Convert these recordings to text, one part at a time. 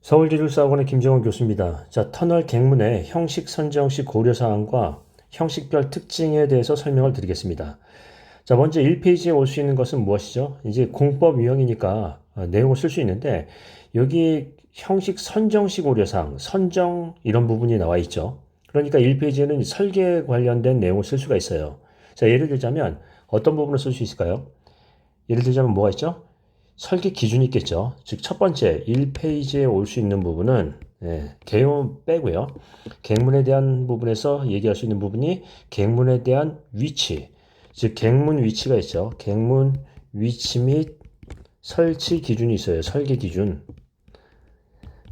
서울기술사학원의 김정원 교수입니다. 자, 터널 객문의 형식 선정 시 고려사항과 형식별 특징에 대해서 설명을 드리겠습니다. 자, 먼저 1페이지에 올 수 있는 것은 무엇이죠? 이제 공법 유형이니까 내용을 쓸 수 있는데 여기 형식 선정 시 고려사항, 선정 이런 부분이 나와 있죠. 그러니까 1페이지에는 설계 관련된 내용을 쓸 수가 있어요. 자, 예를 들자면 어떤 부분을 쓸 수 있을까요? 예를 들자면 뭐가 있죠? 설계 기준이 있겠죠. 즉, 첫 번째 1페이지에 올 수 있는 부분은 개요 빼고요. 객문에 대한 부분에서 얘기할 수 있는 부분이 객문에 대한 위치, 즉 객문 위치가 있죠. 객문 위치 및 설치 기준이 있어요. 설계 기준.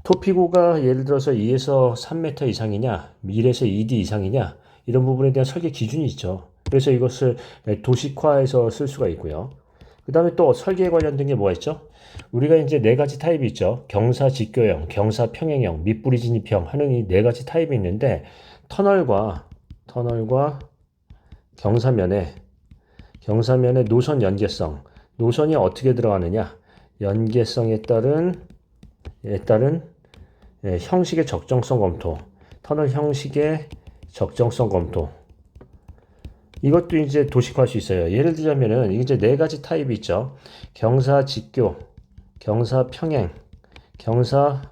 토피고가 예를 들어서 2에서 3m 이상이냐, 1에서 2D 이상이냐, 이런 부분에 대한 설계 기준이 있죠. 그래서 이것을 도식화해서 쓸 수가 있고요. 그 다음에 또 설계에 관련된 게 뭐가 있죠? 우리가 이제 네 가지 타입이 있죠. 경사 직교형, 경사 평행형, 밑부리 진입형 하는 이 네 가지 타입이 있는데 터널과 경사면에 노선 연계성, 노선이 어떻게 들어가느냐, 연계성에 따른 형식의 적정성 검토, 터널 형식의 적정성 검토. 이것도 이제 도식화할 수 있어요. 예를 들자면은 이제 네 가지 타입이 있죠. 경사 직교, 경사 평행, 경사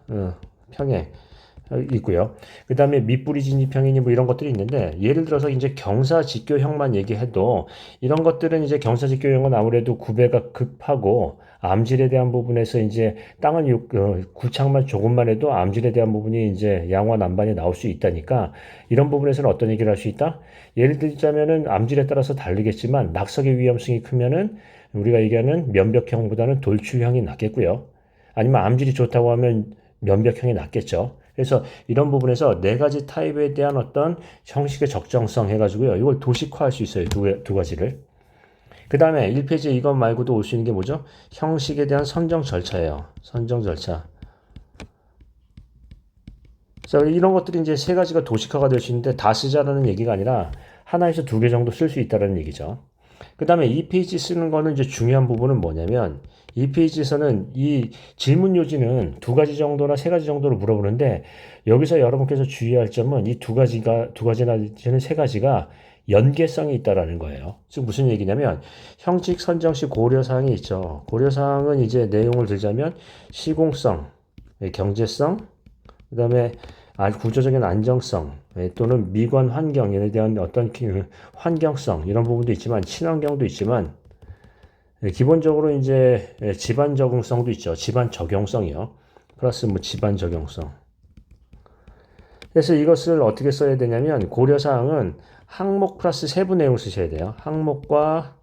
평행 있고요. 그 다음에 밑부리 진입형이니 뭐 이런 것들이 있는데 예를 들어서 이제 경사 직교형만 얘기해도 이런 것들은 이제 경사 직교형은 아무래도 구배가 급하고 암질에 대한 부분에서 이제 땅은 구창만 조금만 해도 암질에 대한 부분이 이제 양화 남반이 나올 수 있다니까 이런 부분에서는 어떤 얘기를 할 수 있다? 예를 들자면은 암질에 따라서 다르겠지만 낙석의 위험성이 크면은 우리가 얘기하는 면벽형보다는 돌출형이 낫겠고요. 아니면 암질이 좋다고 하면 면벽형이 낫겠죠. 그래서 이런 부분에서 네 가지 타입에 대한 어떤 형식의 적정성 해가지고요. 이걸 도식화할 수 있어요. 두 가지를. 그 다음에 1페이지에 이것 말고도 올 수 있는 게 뭐죠? 형식에 대한 선정 절차예요. 선정 절차. 자, 이런 것들이 이제 세 가지가 도식화가 될 수 있는데 다 쓰자라는 얘기가 아니라 하나에서 두 개 정도 쓸 수 있다는 얘기죠. 그 다음에 2페이지 쓰는 거는 이제 중요한 부분은 뭐냐면 2페이지에서는 이 질문 요지는 두 가지 정도나 세 가지 정도로 물어보는데 여기서 여러분께서 주의할 점은 이 두 가지나 세 가지가 연계성이 있다라는 거예요. 즉 무슨 얘기냐면 형식 선정 시 고려사항이 있죠. 고려사항은 이제 내용을 들자면 시공성, 경제성, 그 다음에 구조적인 안정성 또는 미관 환경에 대한 어떤 환경성 이런 부분도 있지만 친환경도 있지만 기본적으로 이제 집안 적응성도 있죠. 집안 적용성이요. 플러스 뭐 집안 적용성. 그래서 이것을 어떻게 써야 되냐면 고려사항은 항목 플러스 세부 내용 쓰셔야 돼요. 항목과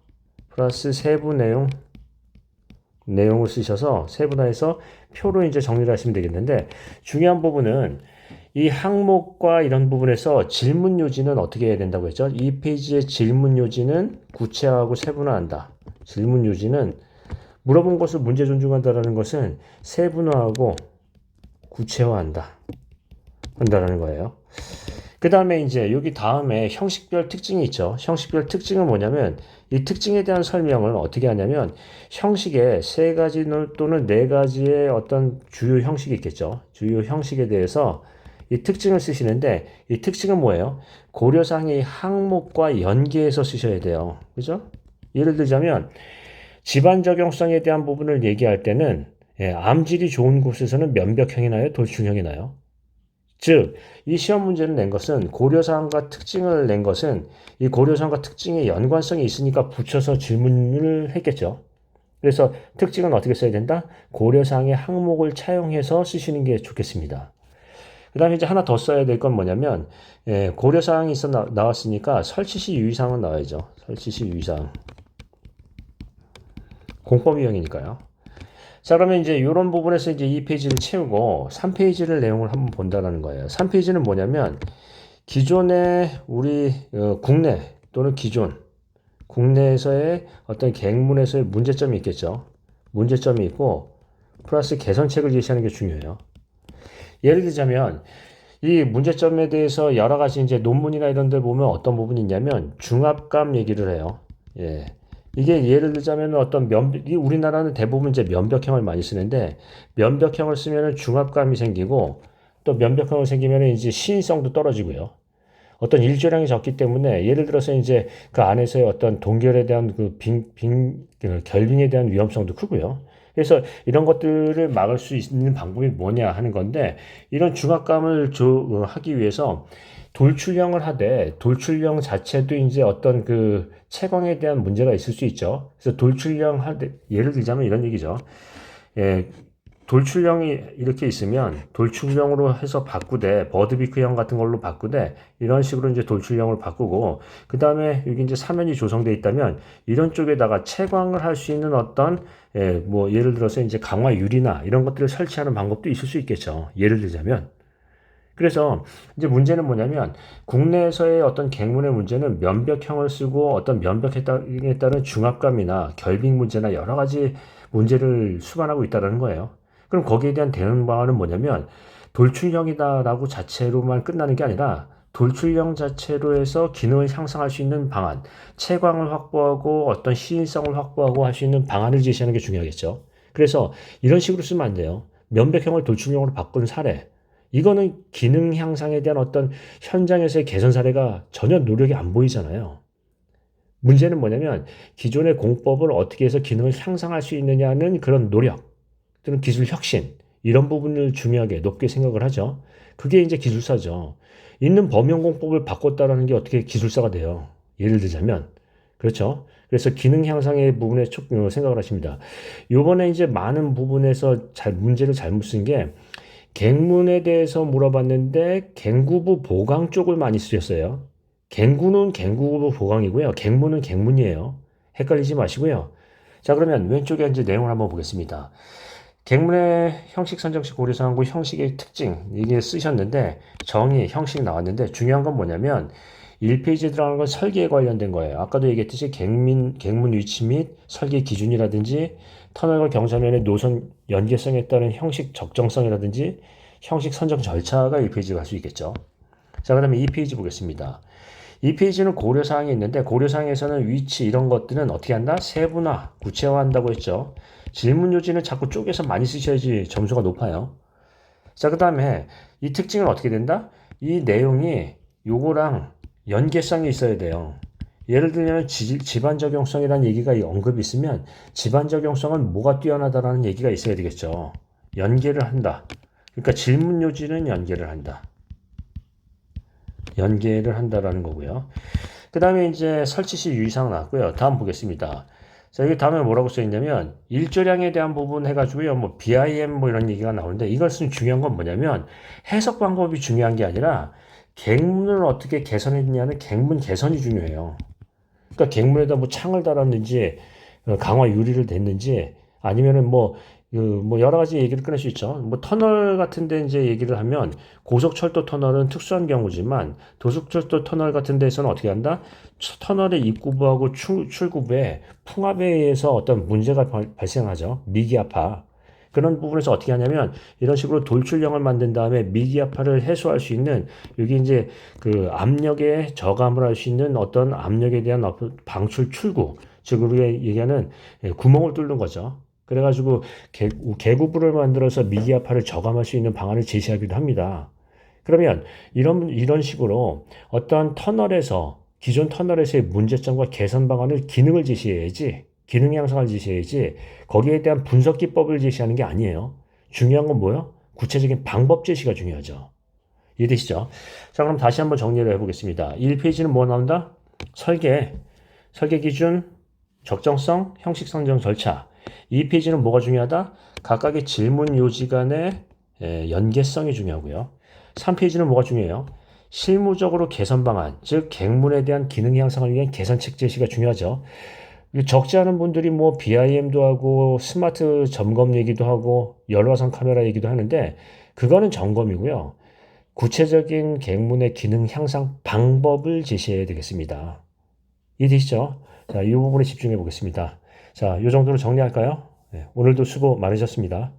플러스 세부 내용을 쓰셔서 세분화해서 표로 이제 정리를 하시면 되겠는데 중요한 부분은 이 항목과 이런 부분에서 질문 요지는 어떻게 해야 된다고 했죠? 이 페이지의 질문 요지는 구체화하고 세분화한다. 질문 요지는 물어본 것을 문제 존중한다라는 것은 세분화하고 구체화한다. 한다라는 거예요. 그 다음에 이제 여기 다음에 형식별 특징이 있죠. 형식별 특징은 뭐냐면 이 특징에 대한 설명을 어떻게 하냐면 형식에 세 가지 또는 네 가지의 어떤 주요 형식이 있겠죠. 주요 형식에 대해서 이 특징을 쓰시는데 이 특징은 뭐예요? 고려사항의 항목과 연계해서 쓰셔야 돼요. 그죠? 예를 들자면 집안 적용성에 대한 부분을 얘기할 때는 암질이 좋은 곳에서는 면벽형이 나요? 돌출형이 나요? 즉, 이 시험 문제를 낸 것은 고려사항과 특징을 낸 것은 이 고려사항과 특징의 연관성이 있으니까 붙여서 질문을 했겠죠. 그래서 특징은 어떻게 써야 된다? 고려사항의 항목을 차용해서 쓰시는 게 좋겠습니다. 그 다음에 이제 하나 더 써야 될 건 뭐냐면 고려사항이 나왔으니까 설치시 유의사항은 나와야죠. 설치시 유의사항. 공법 유형이니까요. 자, 그러면 이제 이런 부분에서 이제 2페이지를 채우고 3페이지를 내용을 한번 본다는 거예요. 3페이지는 뭐냐면 기존의 우리 국내 또는 국내에서의 어떤 객문에서의 문제점이 있겠죠. 문제점이 있고 플러스 개선책을 제시하는 게 중요해요. 예를 들자면 이 문제점에 대해서 여러 가지 이제 논문이나 이런 데 보면 어떤 부분이 있냐면 중압감 얘기를 해요. 예. 이게 예를 들자면 어떤 우리나라는 대부분 이제 면벽형을 많이 쓰는데 면벽형을 쓰면은 중압감이 생기고 또 면벽형을 생기면은 이제 시인성도 떨어지고요. 어떤 일조량이 적기 때문에 예를 들어서 이제 그 안에서의 어떤 동결에 대한 그 결빙에 대한 위험성도 크고요. 그래서 이런 것들을 막을 수 있는 방법이 뭐냐 하는 건데 이런 중압감을 하기 위해서 돌출형을 하되 돌출형 자체도 이제 어떤 그 채광에 대한 문제가 있을 수 있죠. 그래서 돌출형 하되 예를 들자면 이런 얘기죠. 예, 돌출형이 이렇게 있으면 돌출형으로 해서 바꾸되 버드비크형 같은 걸로 바꾸되 이런 식으로 이제 돌출형을 바꾸고 그 다음에 여기 이제 사면이 조성되어 있다면 이런 쪽에다가 채광을 할 수 있는 어떤 뭐 예를 들어서 이제 강화 유리나 이런 것들을 설치하는 방법도 있을 수 있겠죠. 예를 들자면 그래서 이제 문제는 뭐냐면 국내에서의 어떤 갱문의 문제는 면벽형을 쓰고 어떤 면벽에 따른 중압감이나 결빙 문제나 여러 가지 문제를 수반하고 있다는 거예요. 그럼 거기에 대한 대응 방안은 뭐냐면 돌출형이다라고 자체로만 끝나는 게 아니라 돌출형 자체로 해서 기능을 향상할 수 있는 방안, 채광을 확보하고 어떤 시인성을 확보하고 할 수 있는 방안을 제시하는 게 중요하겠죠. 그래서 이런 식으로 쓰면 안 돼요. 면벽형을 돌출형으로 바꾼 사례. 이거는 기능 향상에 대한 어떤 현장에서의 개선 사례가 전혀 노력이 안 보이잖아요. 문제는 뭐냐면 기존의 공법을 어떻게 해서 기능을 향상할 수 있느냐는 그런 노력 또는 기술 혁신 이런 부분을 중요하게 높게 생각을 하죠. 그게 이제 기술사죠. 있는 범용공법을 바꿨다라는 게 어떻게 기술사가 돼요. 예를 들자면 그렇죠. 그래서 기능 향상의 부분에 생각을 하십니다. 요번에 이제 많은 부분에서 문제를 잘못 쓴 게 갱문에 대해서 물어봤는데 갱구부 보강 쪽을 많이 쓰셨어요. 갱구는 갱구부 보강이고요. 갱문은 갱문이에요. 헷갈리지 마시고요. 자, 그러면 왼쪽에 이제 내용을 한번 보겠습니다. 갱문의 형식 선정식 고려사항과 형식의 특징 이게 쓰셨는데 정의 형식 나왔는데 중요한 건 뭐냐면 1페이지에 들어가는 건 설계에 관련된 거예요. 아까도 얘기했듯이 갱문 위치 및 설계 기준이라든지 터널과 경사면의 노선 연계성에 따른 형식 적정성이라든지 형식 선정 절차가 1페이지가 갈 수 있겠죠. 자, 그 다음에 2페이지 보겠습니다. 2페이지는 고려사항이 있는데 고려사항에서는 위치 이런 것들은 어떻게 한다? 세분화, 구체화한다고 했죠. 질문 요지는 자꾸 쪼개서 많이 쓰셔야지 점수가 높아요. 자, 그 다음에 이 특징은 어떻게 된다? 이 내용이 요거랑 연계성이 있어야 돼요. 예를 들면 집안 적용성이라는 얘기가 언급이 있으면 집안 적용성은 뭐가 뛰어나다라는 얘기가 있어야 되겠죠. 연계를 한다. 그러니까 질문 요지는 연계를 한다. 연계를 한다라는 거고요. 그 다음에 이제 설치 시 유의사항 나왔고요. 다음 보겠습니다. 자, 여기 다음에 뭐라고 써 있냐면 일조량에 대한 부분 해가지고요. 뭐 BIM 뭐 이런 얘기가 나오는데 이것은 중요한 건 뭐냐면 해석 방법이 중요한 게 아니라 갱문을 어떻게 개선했냐는 갱문 개선이 중요해요. 그러니까 갱문에다 뭐 창을 달았는지 강화 유리를 댔는지 아니면은 뭐 여러 가지 얘기를 꺼낼 수 있죠. 뭐 터널 같은 데 이제 얘기를 하면 고속철도 터널은 특수한 경우지만 도속철도 터널 같은 데서는 어떻게 한다? 터널의 입구부하고 출구부에 풍압에 의해서 어떤 문제가 발생하죠. 미기압파. 그런 부분에서 어떻게 하냐면 이런 식으로 돌출형을 만든 다음에 미기압파를 해소할 수 있는 여기 이제 그 압력에 저감을 할 수 있는 어떤 압력에 대한 방출 출구 즉 우리가 얘기하는 구멍을 뚫는 거죠. 그래가지고 개구부를 만들어서 미기압파를 저감할 수 있는 방안을 제시하기도 합니다. 그러면 이런 식으로 어떠한 터널에서 기존 터널에서의 문제점과 개선 방안을 기능을 제시해야지 기능 향상을 제시해야지 거기에 대한 분석 기법을 제시하는 게 아니에요. 중요한 건 뭐예요? 구체적인 방법 제시가 중요하죠. 이해되시죠? 자, 그럼 다시 한번 정리를 해보겠습니다. 1페이지는 뭐 나온다? 설계 기준, 적정성, 형식 선정 절차. 2페이지는 뭐가 중요하다? 각각의 질문 요지 간의 연계성이 중요하고요. 3페이지는 뭐가 중요해요? 실무적으로 개선 방안, 즉 갱문에 대한 기능 향상을 위한 개선책 제시가 중요하죠. 적지 않은 분들이 뭐 BIM도 하고 스마트 점검 얘기도 하고 열화상 카메라 얘기도 하는데 그거는 점검이고요. 구체적인 갱문의 기능 향상 방법을 제시해야 되겠습니다. 이해되시죠? 자, 이 부분에 집중해 보겠습니다. 자, 이 정도로 정리할까요? 네, 오늘도 수고 많으셨습니다.